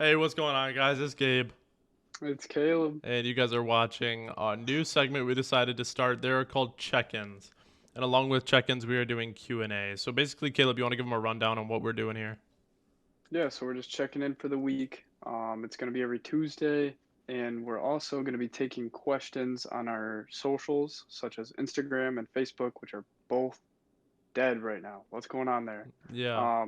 Hey, what's going on, guys? It's Gabe, It's Caleb. and you guys are watching a new segment we decided to start. They're called check-ins, and along with check-ins, we are doing Q&A. So basically, Caleb, you want to give them a rundown on what we're doing here? Yeah, so we're just checking in for the week. It's going to be every Tuesday, and we're also going to be taking questions on our socials, such as Instagram and Facebook, which are both dead right now. What's going on there? Yeah,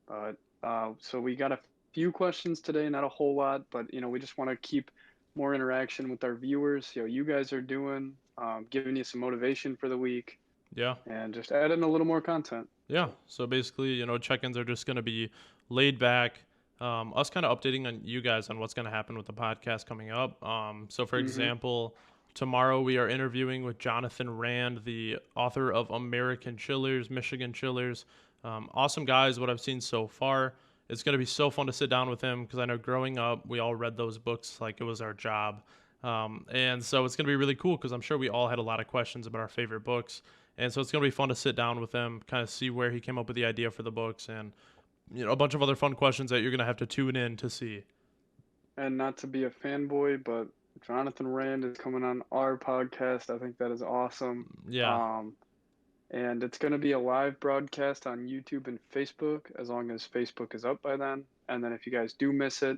Um, so we got a few questions today, not a whole lot, but we just want to keep more interaction with our viewers. You guys are doing, giving you some motivation for the week, yeah, and just add in a little more content. yeah. So. So basically, check-ins are just gonna be laid back, us kind of updating on you guys on what's gonna happen with the podcast coming up. So for Mm-hmm. example, tomorrow we are interviewing with Johnathan Rand, the author of American Chillers, Michigan Chillers. Awesome guys, what I've seen so far. It's going to be so fun to sit down with him because I know growing up, we all read those books like it was our job. And so it's going to be really cool because I'm sure we all had a lot of questions about our favorite books. And so it's going to be fun to sit down with him, kind of see where he came up with the idea for the books and, a bunch of other fun questions that you're going to have to tune in to see. And not to be a fanboy, but Johnathan Rand is coming on our podcast. I think that is awesome. Yeah. Um, and it's going to be a live broadcast on YouTube and Facebook as long as Facebook is up by then. And then if you guys do miss it,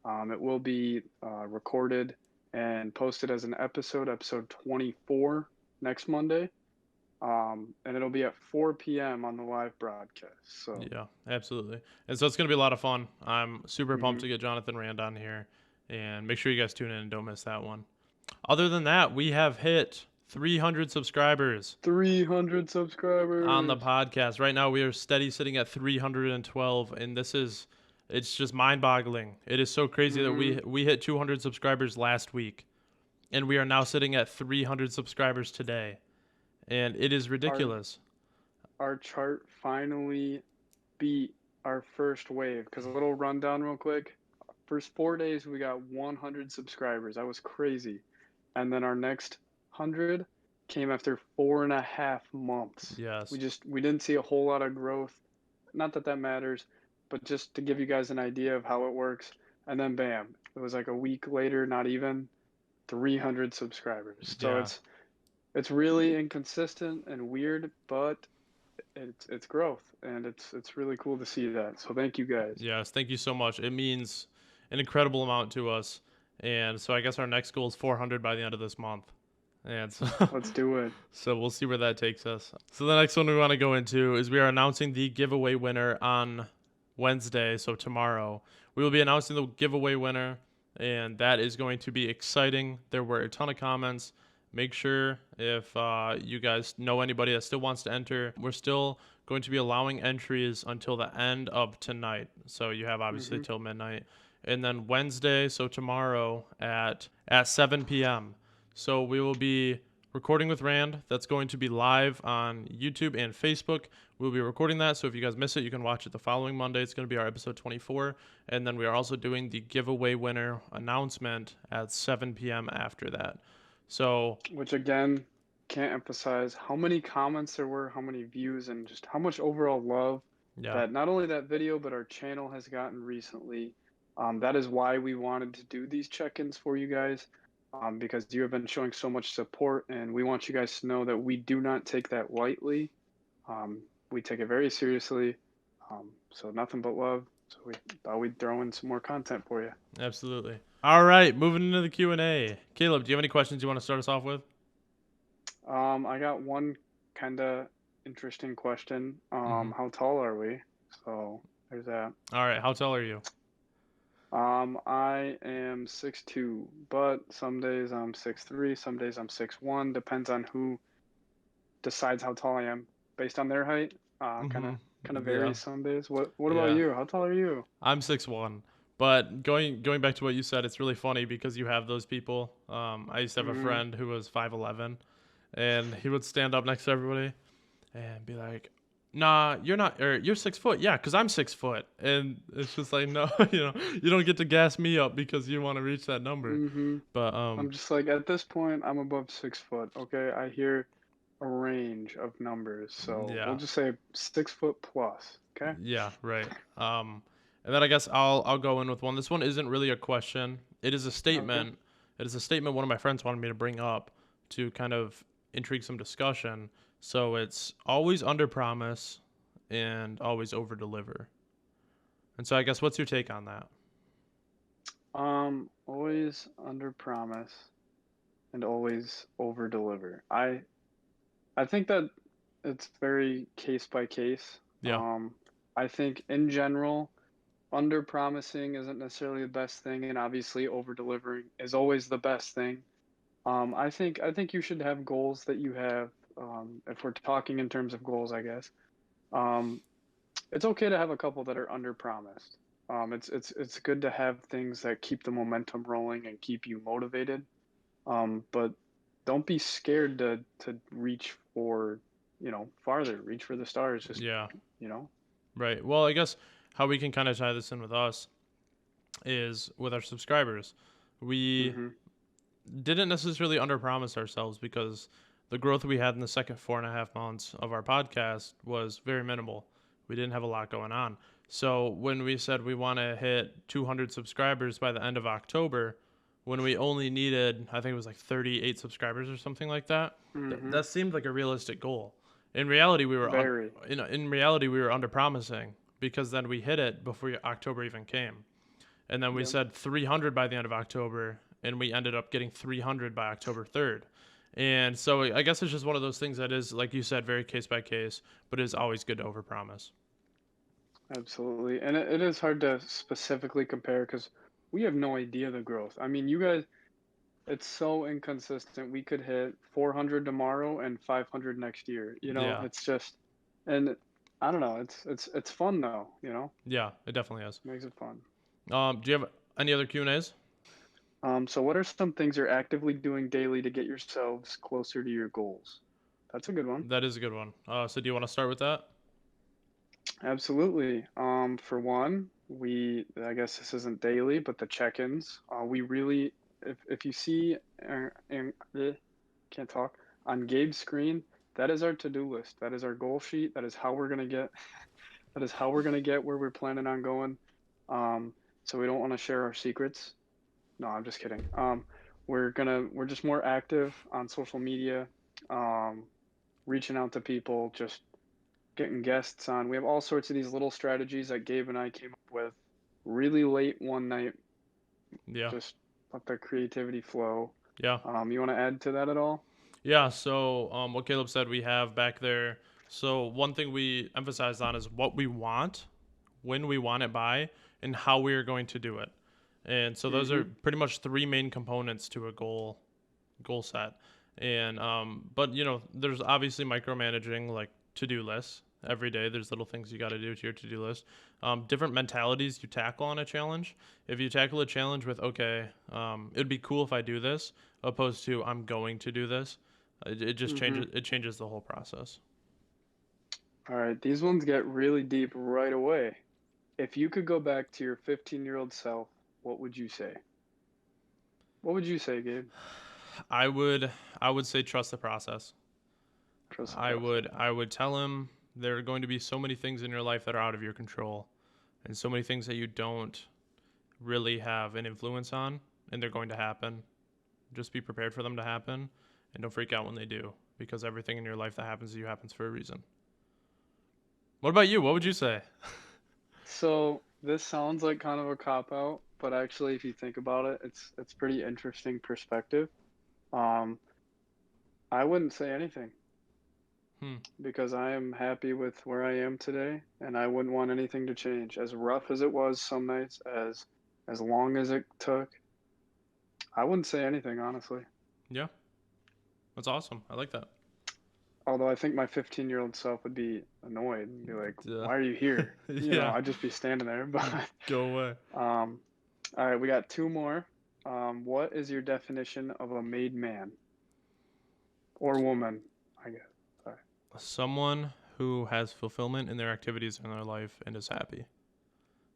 it will be recorded and posted as an episode 24 next Monday. And it'll be at 4 p.m. on the live broadcast. So, Yeah, absolutely. And so it's going to be a lot of fun. I'm super pumped mhm. to get Johnathan Rand on here. And make sure you guys tune in and don't miss that one. Other than that, we have hit 300 subscribers 300 on the subscribers. podcast. Right now, we are steady sitting at 312, and it's just mind-boggling. It is so crazy that Hmm. we hit 200 subscribers last week, and we are now sitting at 300 subscribers today, and it is Our ridiculous. our chart finally beat our first wave. Because a little rundown, real quick. First 4 days, we got 100 subscribers. That was crazy. And then our next 100 came after 4.5 months. Yes. We didn't see a whole lot of growth. Not that that matters, but just to give you guys an idea of how it works. And then bam, it was like a week later, not even 300 subscribers. So Yeah. it's really inconsistent and weird, but it's growth, and it's really cool to see that. So thank you guys. Yes. Thank you so much. It means an incredible amount to us, and so I guess our next goal is 400 by the end of this month. And so Let's do it. So we'll see where that takes us. So the next one we want to go into is we are announcing the giveaway winner on Wednesday, so tomorrow. We will be announcing the giveaway winner, and that is going to be exciting. There were a ton of comments. Make sure if you guys know anybody that still wants to enter, we're still going to be allowing entries until the end of tonight. So you have obviously Hmm. till midnight. And then Wednesday, so tomorrow at 7 p.m. So we will be recording with Rand. That's going to be live on YouTube and Facebook. We'll be recording that, so if you guys miss it, you can watch it the following Monday. It's going to be our episode 24, and then we are also doing the giveaway winner announcement at 7 p.m. after that. So, Which again, can't emphasize how many comments there were, how many views, and just how much overall love yeah, that not only that video but our channel has gotten recently. That is why we wanted to do these check-ins for you guys, because you have been showing so much support, and we want you guys to know that we do not take that lightly. We take it very seriously. So nothing but love. So we thought we'd throw in some more content for you. absolutely. All right, moving into the Q&A. Caleb, do you have any questions you want to start us off with? I got one kind of interesting question. Mm-hmm. How tall are we? So there's that. All right, how tall are you? I am 6'2", but some days I'm 6'3", some days I'm 6'1". Depends on who decides how tall I am based on their height. Kind of Mm-hmm. kind of Yeah, varies some days. What about yeah. you? How tall are you? I'm 6'1". But going back to what you said, it's really funny because you have those people. I used to have a Hmm. friend who was 5'11", and he would stand up next to everybody and be like, "Nah, you're not. Or you're 6 foot. Yeah, because I'm 6 foot." And it's just like, no, you don't get to gas me up because you want to reach that number. Hmm. But I'm just like, at this point, I'm above 6 foot. Okay, I hear a range of numbers, so we'll yeah, just say 6 foot plus. Okay. yeah, right. Um, And then I guess I'll go in with one. This one isn't really a question. It is a Okay. statement. It is a statement one of my friends wanted me to bring up to kind of intrigue some discussion. So it's always under promise and always over deliver. And so I guess what's your take on that? Always under promise and always over deliver. I think that it's very case by case. Yeah. I think in general, under promising isn't necessarily the best thing, and obviously over delivering is always the best thing. I think you should have goals that you have. If we're talking in terms of goals, I guess. Um, it's okay to have a couple that are under promised. It's good to have things that keep the momentum rolling and keep you motivated. But don't be scared to reach for, farther, reach for the stars. Just, Yeah. you know. Right. Well, I guess how we can kind of tie this in with us is with our subscribers. We Mhm. didn't necessarily underpromise ourselves because the growth we had in the second 4.5 months of our podcast was very minimal. We didn't have a lot going on. So when we said we want to hit 200 subscribers by the end of October, when we only needed, I think it was like 38 subscribers or something like that, Mhm. that seemed like a realistic goal. In reality, Very. in reality we were under promising because then we hit it before October even came. And then we Yep. said 300 by the end of October, and we ended up getting 300 by October 3rd. And so I guess it's just one of those things that is, like you said, very case by case, but it is always good to overpromise. Absolutely. And it is hard to specifically compare because we have no idea the growth. I mean, you guys, it's so inconsistent. We could hit 400 tomorrow and 500 next year. Yeah, It's just, and I don't know. It's fun though. yeah, it definitely is. Makes it fun. Do you have any other Q&As? So what are some things you're actively doing daily to get yourselves closer to your goals? That's a good one. That is a good one. So do you want to start with that? Absolutely. For one, I guess this isn't daily, but the check-ins, we really, if you see, can't talk, on Gabe's screen, that is our to-do list. That is our goal sheet. That is how we're gonna get, that is how we're gonna get where we're planning on going. Um, so we don't want to share our secrets. No, I'm just kidding. We're just more active on social media, um, reaching out to people, just getting guests on. We have all sorts of these little strategies that Gabe and I came up with really late one night. Yeah, Just let the creativity flow. yeah, You want to add to that at all? yeah. So what Caleb said we have back there. So one thing we emphasized on is what we want, when we want it by, and how we are going to do it. And so those are Mm-hmm. pretty much three main components to a goal set. And but there's obviously micromanaging, like to-do lists. Every day there's little things you got to do to your to-do list. Different mentalities you tackle on a challenge. If you tackle a challenge with, okay, it'd be cool if I do this, opposed to I'm going to do this, it just Mm-hmm. changes the whole process. All right, these ones get really deep right away. If you could go back to your 15-year-old self, what would you say? What would you say, Gabe? I would I would say trust the process. Trust the I process. would I would tell him there are going to be so many things in your life that are out of your control, and so many things that you don't really have an influence on, and they're going to happen. Just be prepared for them to happen, and don't freak out when they do, because everything in your life that happens to you happens for a reason. What about you? What would you say? So this sounds like kind of a cop out, but actually, if you think about it, it's pretty interesting perspective. Um, I wouldn't say anything Hmm. because I am happy with where I am today, and I wouldn't want anything to change. As rough as it was some nights, as long as it took, I wouldn't say anything honestly. Yeah, that's awesome. I like that. Although I think my 15-year-old self would be annoyed and be like, Duh. "Why are you here?" Yeah. I'd just be standing there. But Go away. um, all right, we got two more. What is your definition of a made man or woman? I guess. Sorry. Someone who has fulfillment in their activities in their life and is happy.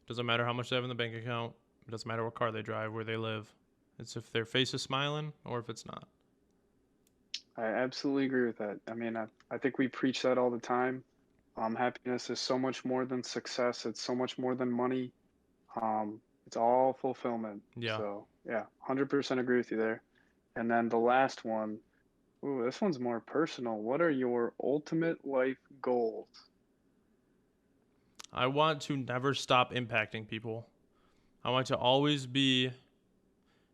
Doesn't matter how much they have in the bank account. It doesn't matter what car they drive, where they live. It's if their face is smiling or if it's not. I absolutely agree with that. I mean, I think we preach that all the time. Happiness is so much more than success. It's so much more than money. It's all fulfillment. Yeah. So yeah, 100% agree with you there. And then the last one, ooh, this one's more personal. What are your ultimate life goals? I want to never stop impacting people. I want to always be,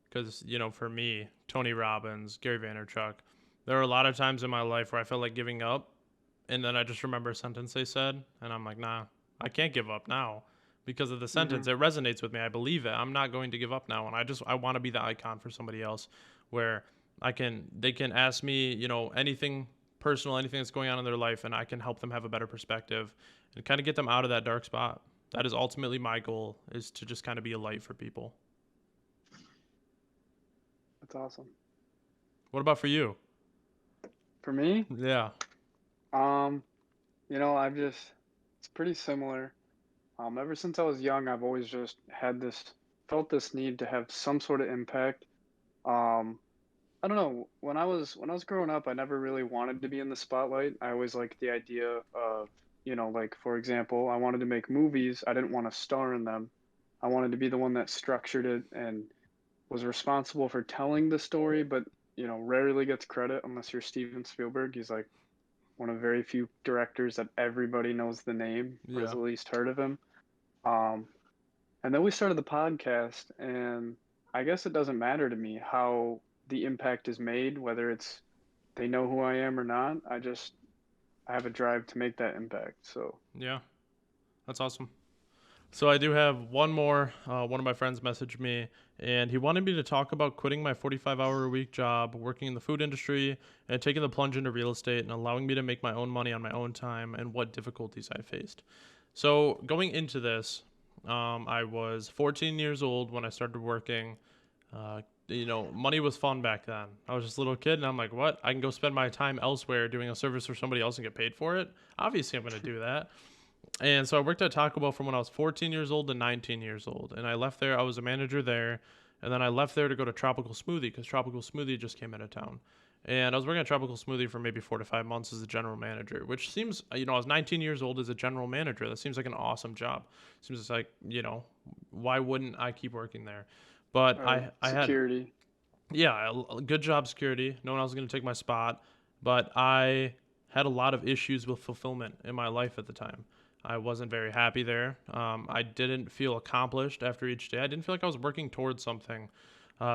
because, for me, Tony Robbins, Gary Vaynerchuk, there are a lot of times in my life where I felt like giving up. And then I just remember a sentence they said. And I'm like, nah, I can't give up now because of the Mm-hmm. sentence. It resonates with me. I believe it. I'm not going to give up now. And I want to be the icon for somebody else where they can ask me, anything personal, anything that's going on in their life, and I can help them have a better perspective and kind of get them out of that dark spot. That is ultimately my goal, is to just kind of be a light for people. That's awesome. What about for you? For me, Yeah. um, it's pretty similar. Ever since I was young, I've always just felt this need to have some sort of impact. Um, I don't know. When I was growing up, I never really wanted to be in the spotlight. I always liked the idea of, like for example, I wanted to make movies. I didn't want to star in them. I wanted to be the one that structured it and was responsible for telling the story, but rarely gets credit unless you're Steven Spielberg. He's like one of very few directors that everybody knows the name or has Yeah. at least heard of him. Um, and then we started the podcast, and I guess it doesn't matter to me how the impact is made, whether it's they know who I am or not. I have a drive to make that impact. So, Yeah. That's awesome. So I do have one more. One of my friends messaged me, and he wanted me to talk about quitting my 45-hour a week job, working in the food industry, and taking the plunge into real estate and allowing me to make my own money on my own time, and what difficulties I faced. So going into this, I was 14 years old when I started working. Money was fun back then. I was just a little kid, and I'm like, what? I can go spend my time elsewhere doing a service for somebody else and get paid for it? Obviously, I'm going to do that. And so I worked at Taco Bell from when I was 14 years old to 19 years old. And I left there, I was a manager there. And then I left there to go to Tropical Smoothie because Tropical Smoothie just came into town. And I was working at Tropical Smoothie for maybe 4 to 5 months as a general manager, which seems, I was 19 years old as a general manager. That seems like an awesome job. Seems like, why wouldn't I keep working there? But I had, security. yeah, good job security. No one else was going to take my spot. But I had a lot of issues with fulfillment in my life at the time. I wasn't very happy there. I didn't feel accomplished after each day. I didn't feel like I was working towards something.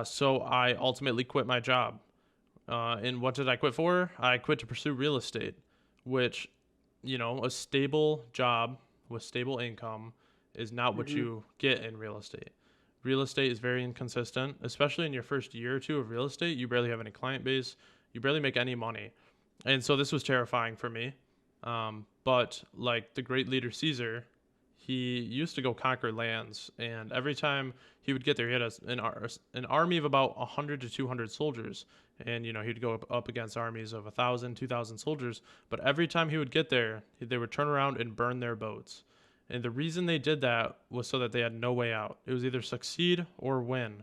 So I ultimately quit my job. And what did I quit for? I quit to pursue real estate, which, a stable job with stable income is not what Hmm. you get in real estate. Real estate is very inconsistent, especially in your first year or two of real estate. You barely have any client base, you barely make any money. And so this was terrifying for me. But like the great leader Caesar, he used to go conquer lands, and every time he would get there, he had an army of about 100 to 200 soldiers, and he'd go up against armies of 1,000, 2,000 soldiers. But every time he would get there, they would turn around and burn their boats. And the reason they did that was so that they had no way out. It was either succeed or win.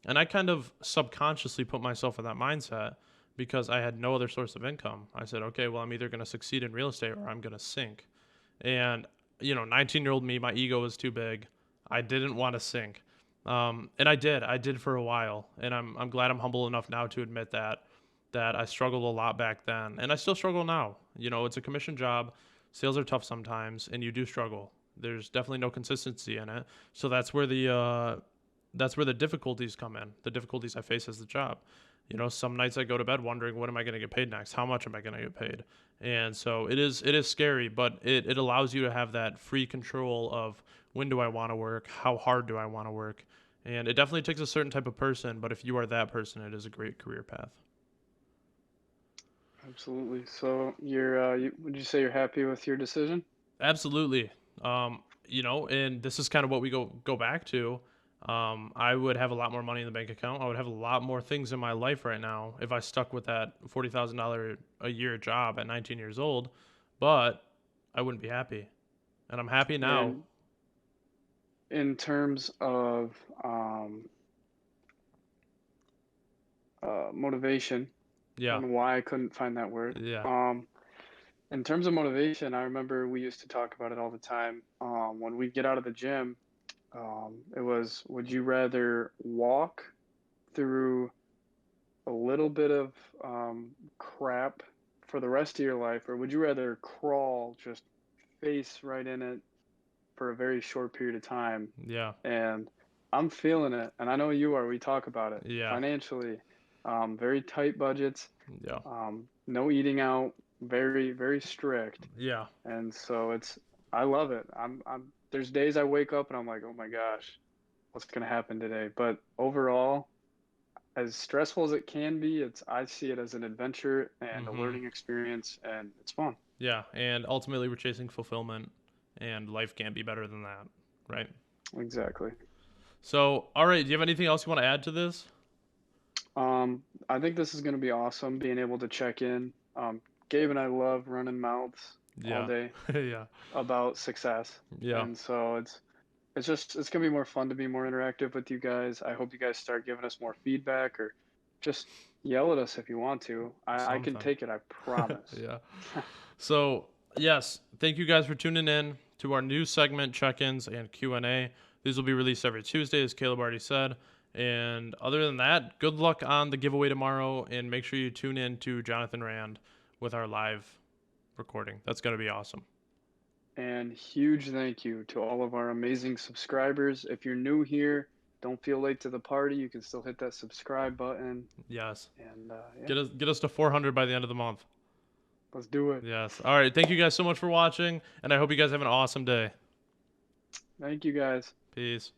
And I kind of subconsciously put myself in that mindset because I had no other source of income. I said, okay, well, I'm either going to succeed in real estate or I'm going to sink. And 19-year-old me, my ego was too big. I didn't want to sink. And I did. I did for a while. And I'm glad I'm humble enough now to admit that I struggled a lot back then. And I still struggle now. It's a commission job. Sales are tough sometimes, and you do struggle. There's definitely no consistency in it. So that's where the difficulties come in. The difficulties I face as the job. Some nights I go to bed wondering, what am I going to get paid next? How much am I going to get paid? And so it is scary, but it allows you to have that free control of, when do I want to work? How hard do I want to work? And it definitely takes a certain type of person, but if you are that person, it is a great career path. Absolutely. So would you say you're happy with your decision? Absolutely. And this is kind of what we go back to. I would have a lot more money in the bank account. I would have a lot more things in my life right now if I stuck with that $40,000 a year job at 19 years old, but I wouldn't be happy. And I'm happy now. And in terms of um, motivation, I Yeah. don't know why I couldn't find that word. Yeah. In terms of motivation, I remember we used to talk about it all the time. When we get out of the gym, It was, would you rather walk through a little bit of crap for the rest of your life, or would you rather crawl just face right in it for a very short period of time? Yeah. And I'm feeling it, and I know you are. We talk about it Yeah. financially, very tight budgets, Yeah. no eating out, very very strict, Yeah. and so I love it. There's days I wake up and I'm like, oh my gosh, what's gonna happen today? But overall, as stressful as it can be, I see it as an adventure and a Mhm. learning experience, and it's fun. Yeah, and ultimately we're chasing fulfillment, and life can't be better than that, right? Exactly. So, all right, do you have anything else you want to add to this? I think this is going to be awesome being able to check in. Gabe and I love running mouths all Yeah. day Yeah. about success, Yeah. and so it's gonna be more fun to be more interactive with you guys. I hope you guys start giving us more feedback or just yell at us if you want to. I can Something. take it, I promise. Yeah. So, yes, thank you guys for tuning in to our new segment, check-ins and Q&A. These will be released every Tuesday, as Caleb already said. And other than that, good luck on the giveaway tomorrow, and make sure you tune in to Johnathan Rand with our live recording. That's going to be awesome. And huge thank you to all of our amazing subscribers. If you're new here, don't feel late to the party. You can still hit that subscribe button. Yes. And yeah, Get us to 400 by the end of the month. let's do it. Yes. All right. Thank you guys so much for watching, and I hope you guys have an awesome day. Thank you guys. Peace.